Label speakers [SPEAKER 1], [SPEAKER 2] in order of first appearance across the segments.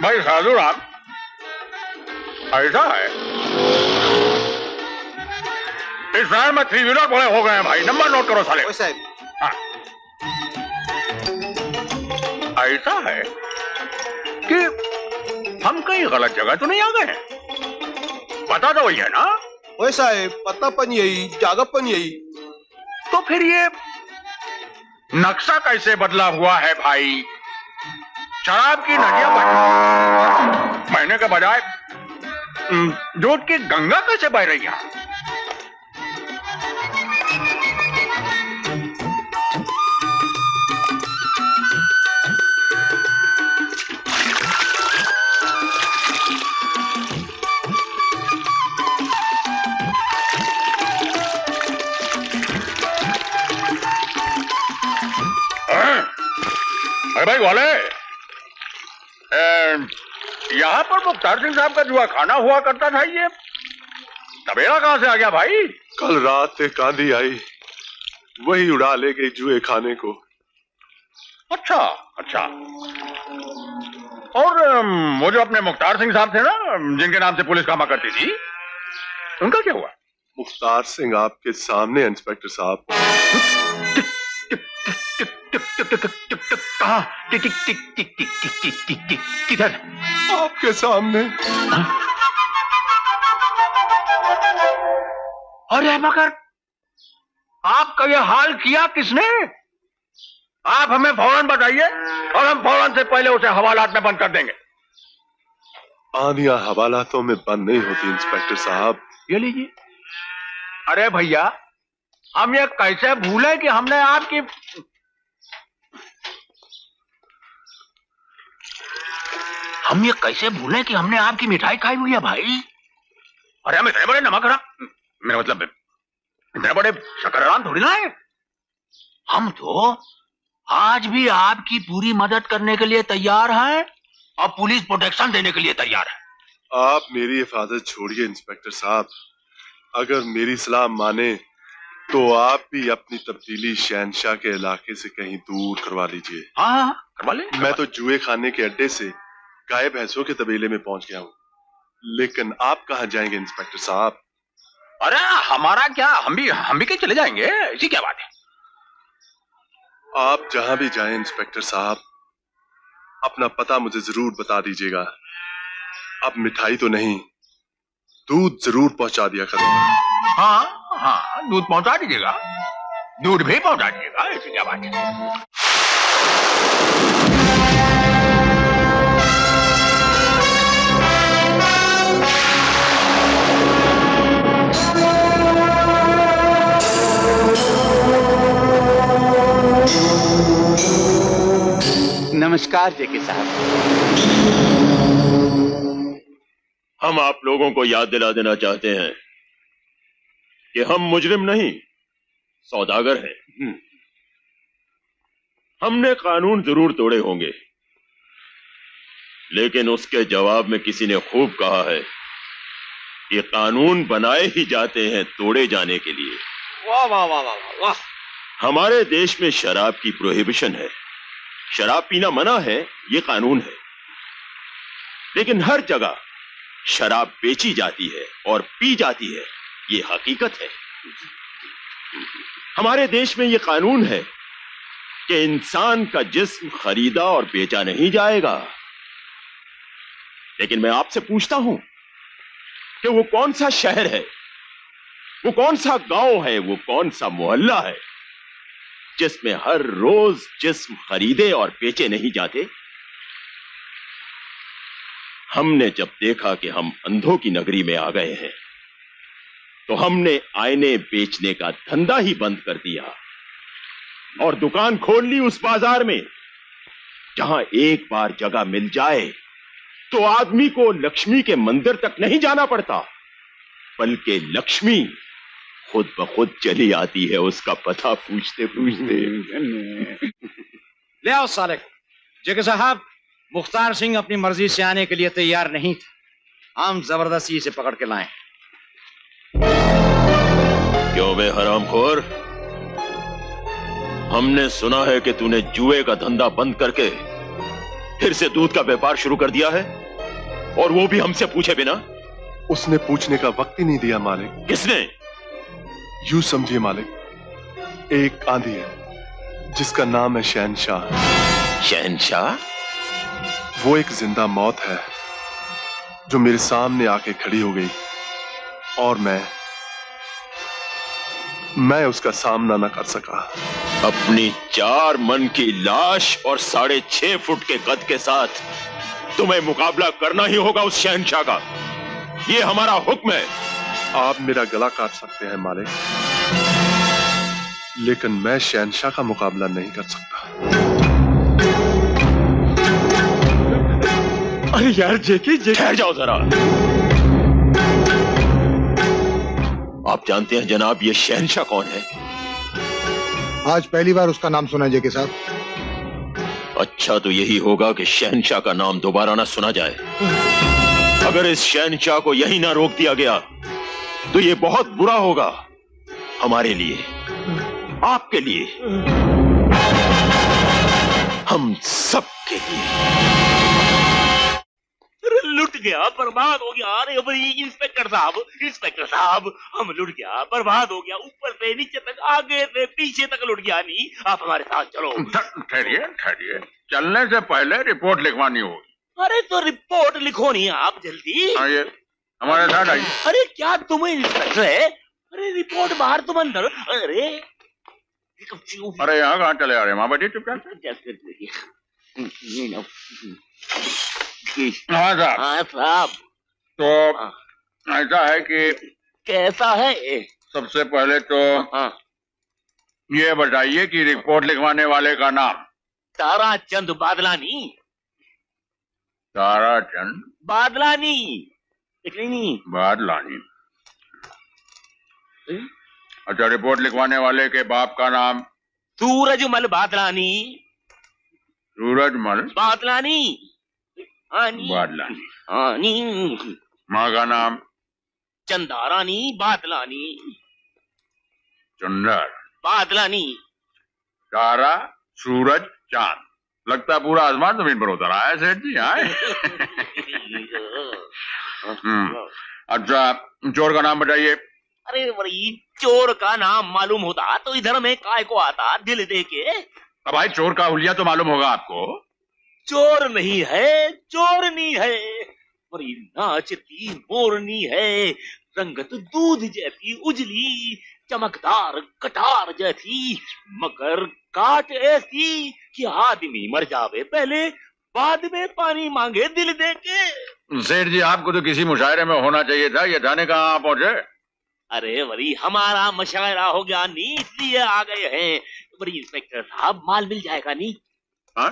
[SPEAKER 1] भाई साधु राम, ऐसा है इस शहर में 3 व्हीलर बड़े हो गए हैं भाई। नंबर नोट करो साले।
[SPEAKER 2] साहब।
[SPEAKER 1] हाँ। ऐसा है कि हम कहीं गलत जगह तो नहीं आ गए हैं? पता तो वही है ना?
[SPEAKER 2] ओए साहब, पता पण यही, जगह पण यही।
[SPEAKER 1] तो फिर ये नक्शा कैसे बदला हुआ है भाई? शराब की नदियां बहने के बजाय दूध की गंगा कैसे बह रही है? अरे भाई वाले, यहाँ पर मुख्तार सिंह साहब का जुआ खाना हुआ करता था, ये तबेला कहाँ से आ गया भाई?
[SPEAKER 3] कल रात एक आंधी आई, वही उड़ा ले गई जुए खाने को।
[SPEAKER 1] अच्छा अच्छा। और वो जो अपने मुख्तार सिंह साहब थे ना, जिनके नाम से पुलिस कामा करती थी, उनका क्या हुआ?
[SPEAKER 3] मुख्तार सिंह आपके सामने इंस्पेक्टर साहब।
[SPEAKER 1] कहाँ? टिक टिक टिक टिक टिक टिक टिक टिक टिक किधर?
[SPEAKER 3] आपके सामने।
[SPEAKER 1] अरे मगर आपका ये हाल किया किसने? आप हमें फौरन बताइए और हम फौरन से पहले उसे हवालात में बंद कर देंगे।
[SPEAKER 3] आंधियां हवालातों में बंद नहीं होती इंस्पेक्टर साहब।
[SPEAKER 1] ये लीजिए। अरे भैया, हम ये कैसे भूले कि हमने आपकी मिठाई खाई हुई है भाई। अरे हम इतने बड़े नमक हराम, मेरा मतलब इतने बड़े शक्करराम थोड़ी ना है। हम तो आज भी आपकी पूरी मदद करने के लिए तैयार हैं और पुलिस प्रोटेक्शन देने के लिए तैयार है।
[SPEAKER 3] आप मेरी हिफाजत छोड़िए इंस्पेक्टर साहब। अगर मेरी सलाह माने तो आप भी अपनी तब्दीली शहनशाह के इलाके से कहीं दूर करवा लीजिए।
[SPEAKER 1] हाँ, करवा ले।
[SPEAKER 3] मैं तो जुए खाने के अड्डे से गाय भैंसों के तबेले में पहुंच गया हूँ, लेकिन आप कहाँ जाएंगे इंस्पेक्टर साहब?
[SPEAKER 1] अरे हमारा क्या, हम भी कहीं चले जाएंगे, ऐसी क्या बात है?
[SPEAKER 3] आप जहां भी जाएं इंस्पेक्टर साहब, अपना पता मुझे जरूर बता दीजिएगा। अब मिठाई तो नहीं, दूध जरूर पहुंचा दिया करूंगा।
[SPEAKER 1] हाँ हाँ, दूध पहुंचा दीजिएगा, दूध भी पहुंचा दीजिएगा, ऐसी क्या बात है?
[SPEAKER 4] नमस्कार जेके साहब।
[SPEAKER 5] हम आप लोगों को याद दिला देना चाहते हैं कि हम मुजरिम नहीं, सौदागर हैं। हमने कानून जरूर तोड़े होंगे, लेकिन उसके जवाब में किसी ने खूब कहा है कि कानून बनाए ही जाते हैं तोड़े जाने के लिए।
[SPEAKER 2] वाह वाह वाह वाह वाह।
[SPEAKER 5] हमारे देश में शराब की प्रोहिबिशन है, शराब पीना मना है, ये कानून है। लेकिन हर जगह शराब बेची जाती है और पी जाती है, ये हकीकत है। हमारे देश में ये कानून है कि इंसान का जिस्म खरीदा और बेचा नहीं जाएगा। लेकिन मैं आपसे पूछता हूं कि वो कौन सा शहर है, वो कौन सा गांव है, वो कौन सा मोहल्ला है जिसमें हर रोज जिस्म खरीदे और बेचे नहीं जाते? हमने जब देखा कि हम अंधों की नगरी में आ गए हैं, तो हमने आईने बेचने का धंधा ही बंद कर दिया और दुकान खोल ली उस बाजार में जहां एक बार जगह मिल जाए तो आदमी को लक्ष्मी के मंदिर तक नहीं जाना पड़ता, बल्कि लक्ष्मी खुद ब खुद चली आती है उसका पता पूछते पूछते।
[SPEAKER 2] ले आओ साले को। जेके साहब, मुख्तार सिंह अपनी मर्जी से आने के लिए तैयार नहीं था, हम जबरदस्ती इसे पकड़ के लाए।
[SPEAKER 5] क्यों बे हरामखोर, हमने सुना है कि तूने जुए का धंधा बंद करके फिर से दूध का व्यापार शुरू कर दिया है, और वो भी हमसे पूछे बिना।
[SPEAKER 3] उसने पूछने का वक्त ही नहीं दिया मालिक।
[SPEAKER 5] किसने?
[SPEAKER 3] यूं समझिए मालिक, एक आंधी है जिसका नाम है शहनशाह।
[SPEAKER 5] शहनशाह?
[SPEAKER 3] वो एक जिंदा मौत है जो मेरे सामने आके खड़ी हो गई, और मैं उसका सामना न कर सका।
[SPEAKER 5] अपनी 4 मन की लाश और 6.5 फुट के कद के साथ तुम्हें मुकाबला करना ही होगा उस शहनशाह का। ये हमारा हुक्म है।
[SPEAKER 3] आप मेरा गला काट सकते हैं मालिक, लेकिन मैं शहनशाह का मुकाबला नहीं कर सकता।
[SPEAKER 5] अरे यार जेके, ठहर जाओ जरा। आप जानते हैं जनाब ये शहनशाह कौन है?
[SPEAKER 6] आज पहली बार उसका नाम सुना जेके साहब।
[SPEAKER 5] अच्छा, तो यही होगा कि शहनशाह का नाम दोबारा ना सुना जाए। अगर इस शहनशाह को यही ना रोक दिया गया तो ये बहुत बुरा होगा हमारे लिए, आपके लिए, हम सबके लिए।
[SPEAKER 7] लुट गया, बर्बाद हो गया। अरे भाई इंस्पेक्टर साहब, हम लुट गया, बर्बाद हो गया, ऊपर से नीचे तक, आगे से पीछे तक लुट गया। नहीं, आप हमारे साथ चलो।
[SPEAKER 1] ठहरिए, चलने से पहले रिपोर्ट लिखवानी होगी।
[SPEAKER 7] अरे तो रिपोर्ट लिखो नहीं आप जल्दी।
[SPEAKER 1] आइए, हमारे साथ आइए।
[SPEAKER 7] अरे क्या तुम इंस्पेक्टर है? अरे रिपोर्ट बाहर, तुम अंदर। अरे
[SPEAKER 1] यहाँ कहाँ चले आ रहे हैं? वहां बैठिए चुपचाप। हाँ साहब, तो ऐसा है कि
[SPEAKER 7] कैसा है?
[SPEAKER 1] सबसे पहले तो ये बताइए कि रिपोर्ट लिखवाने वाले का नाम।
[SPEAKER 7] ताराचंद बादलानी।
[SPEAKER 1] ताराचंद
[SPEAKER 7] बादलानी।
[SPEAKER 1] बादलानी। अच्छा, रिपोर्ट लिखवाने वाले के बाप का नाम?
[SPEAKER 7] सूरजमल बादलानी।
[SPEAKER 1] सूरजमल
[SPEAKER 7] बादलानी।
[SPEAKER 1] बादलानी। माँ का नाम?
[SPEAKER 7] चंदारानी बादलानी।
[SPEAKER 1] चंदर
[SPEAKER 7] बादलानी।
[SPEAKER 1] तारा, सूरज, चांद, लगता है पूरा आसमान जमीन पर उतर आया सेठ जी। अच्छा, चोर का नाम बताइए।
[SPEAKER 7] अरे भाई, चोर का नाम मालूम होता तो इधर में काय को आता दिल दे के।
[SPEAKER 1] अब भाई चोर का हुलिया तो मालूम होगा आपको।
[SPEAKER 7] चोर नहीं है, चोरनी है। बड़ी नाचती मोरनी है, रंगत दूध जैसी उजली, चमकदार कटार जैसी, मगर काट ऐसी कि आदमी मर जावे पहले, बाद में पानी मांगे दिल दे के।
[SPEAKER 1] सेठ जी, आपको तो किसी मुशायरे में होना चाहिए था, ये जाने कहाँ पहुंचे।
[SPEAKER 7] अरे वरी हमारा मुशायरा हो गया नहीं, इसलिए आ गए हैं। बड़ी इंस्पेक्टर साहब, माल मिल जाएगा नहीं?
[SPEAKER 1] हाँ,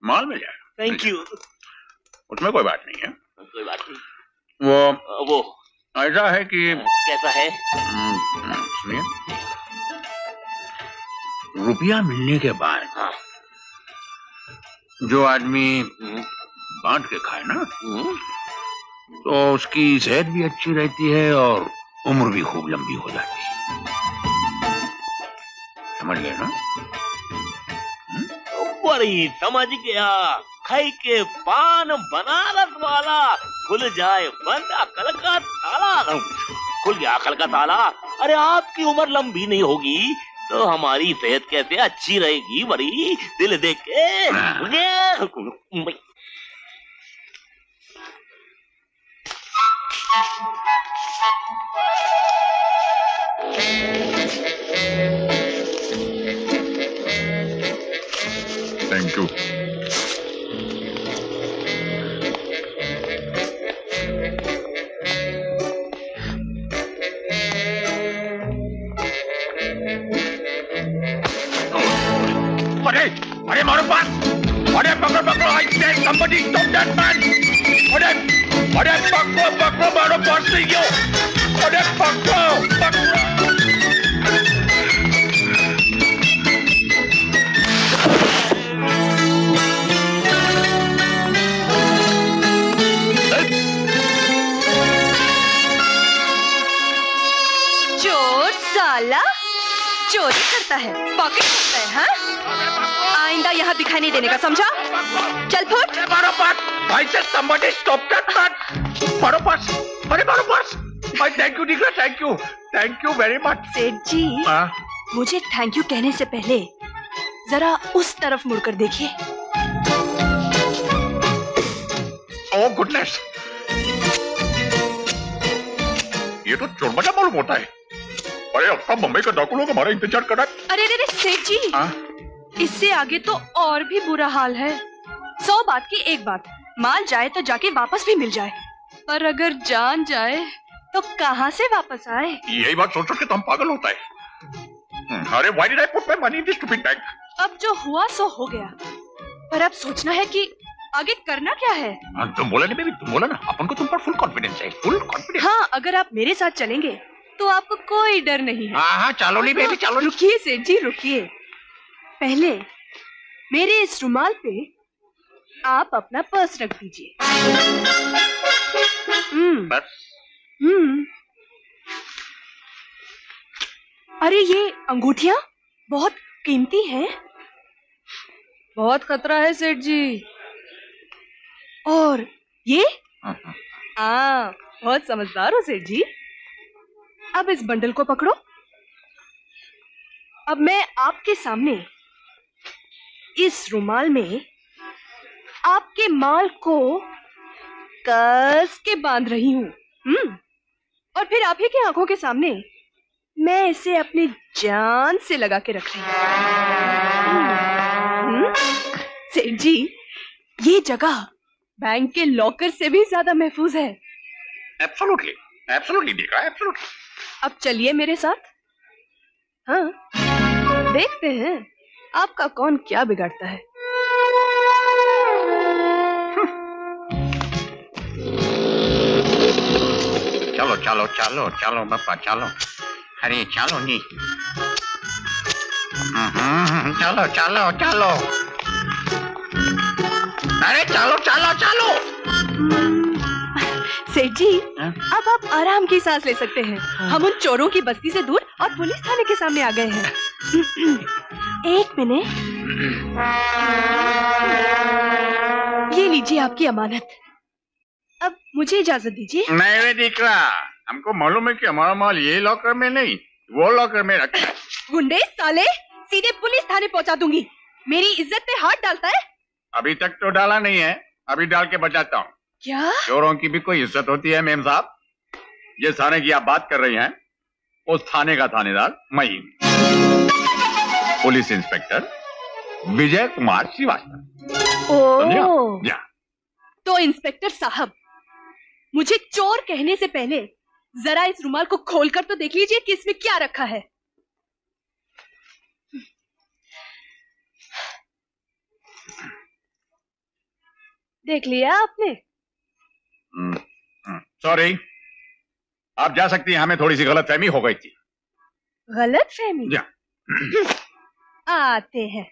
[SPEAKER 1] माल मिल जाएगा।
[SPEAKER 7] Thank you.
[SPEAKER 1] उसमें कोई बात नहीं है।
[SPEAKER 7] कोई बात नहीं। वो
[SPEAKER 1] ऐसा है कि
[SPEAKER 7] कैसा है?
[SPEAKER 1] सुनिए, रुपया मिलने के बाद जो आदमी बांट के खाए ना, तो उसकी सेहत भी अच्छी रहती है और उम्र भी खूब लंबी हो जाती है। समझ गए ना?
[SPEAKER 7] बड़ी समझ गया। खाई के पान बनारस वाला, खुल जाए बंद अकल का ताला। खुल गया अकल का ताला। अरे आपकी उम्र लंबी नहीं होगी तो हमारी सेहत कैसे अच्छी रहेगी? बड़ी दिल देख के।
[SPEAKER 1] Thank you. अरे मारो पास! अरे पकड़ो! I said somebody stop that man! अरे पकड़ो मारो पास नहीं क्यों? अरे पकड़ो!
[SPEAKER 8] चोर साला, चोरी करता है? पॉकेट करता है? हाँ, आइंदा यहाँ दिखाई नहीं देने का, समझा? चल फुट।
[SPEAKER 1] मारो पर्स, भाई से somebody stop that पर्स, मारो पर्स, अरे मारो पर्स। भाई थैंक यू निकला, थैंक यू वेरी मच।
[SPEAKER 8] सेठ जी, मुझे थैंक यू कहने से पहले जरा उस तरफ मुड़कर देखिए।
[SPEAKER 1] ओह गुडनेस, ये तो चोरमचा मालूम होता है। अरे अब बम्बई का डाकू लोग हमारा इंतजार कर रहा है।
[SPEAKER 8] अरे रे सेठ जी, इससे आगे तो और भी बुरा हाल है। 100 बात की एक बात, माल जाए तो जाके वापस भी मिल जाए, पर अगर जान जाए तो कहाँ से वापस आए?
[SPEAKER 1] यही बात सोच के तो हम पागल होता है। अरे why did I put my money in this stupid bank?
[SPEAKER 8] अब जो हुआ सो हो गया, पर अब सोचना है कि आगे करना क्या है।
[SPEAKER 1] तुम बोला नहीं बेबी, तुम बोला ना, अपन को तुम पर फुल कॉन्फिडेंस है, फुल कॉन्फिडेंस।
[SPEAKER 8] हाँ, अगर आप मेरे साथ चलेंगे तो आपको कोई डर नहीं है।
[SPEAKER 1] हाँ चलो नहीं बेबी, चलो।
[SPEAKER 8] रुकिए सेठ जी, रुकिए। पहले मेरे इस रुमाल पे आप अपना पर्स रख दीजिए। अरे ये अंगूठियां बहुत कीमती हैं। बहुत खतरा है सेठ जी। और ये बहुत समझदार हो सेठ जी। अब इस बंडल को पकड़ो। अब मैं आपके सामने इस रुमाल में आपके माल को कस के बांध रही हूँ। और फिर आप ही की आंखों के सामने मैं इसे अपनी जान से लगा के रख रही हूँ। सेठ जी, ये जगह बैंक के लॉकर से भी ज्यादा महफूज है।
[SPEAKER 1] एब्सोल्युटली, एब्सोल्युटली देखा, एब्सोल्युटली।
[SPEAKER 8] अब चलिए मेरे साथ। हाँ, देखते हैं आपका कौन क्या बिगाड़ता है।
[SPEAKER 1] चलो चलो चलो चलो बापा चलो। अरे चलो नहीं। चलो चलो चलो। अरे चलो चलो चलो।
[SPEAKER 8] सेठ जी, अब आप आराम की सांस ले सकते हैं। हम उन चोरों की बस्ती से दूर और पुलिस थाने के सामने आ गए हैं। एक मिनट, ये लीजिए आपकी अमानत। अब मुझे इजाजत दीजिए।
[SPEAKER 1] नहीं दिख रहा, हमको मालूम है कि हमारा माल ये लॉकर में नहीं, वो लॉकर में रखा है।
[SPEAKER 8] गुंडे साले, सीधे पुलिस थाने पहुंचा दूंगी। मेरी इज्जत पे हाथ डालता है।
[SPEAKER 1] अभी तक तो डाला नहीं है, अभी डाल के बचाता हूँ।
[SPEAKER 8] क्या?
[SPEAKER 1] चोरों की भी कोई इज्जत होती है मेम साहब। ये थाने की आप बात कर रही हैं, उस थाने का थानेदार मैं ही, पुलिस इंस्पेक्टर विजय कुमार श्रीवास्तव।
[SPEAKER 8] ओह, तो इंस्पेक्टर साहब, मुझे चोर कहने से पहले जरा इस रुमाल को खोलकर तो देख लीजिए कि इसमें क्या रखा है। देख लिया आपने?
[SPEAKER 1] सॉरी, आप जा सकती हैं, हमें थोड़ी सी गलतफहमी हो गई थी।
[SPEAKER 8] गलतफहमी? आते हैं।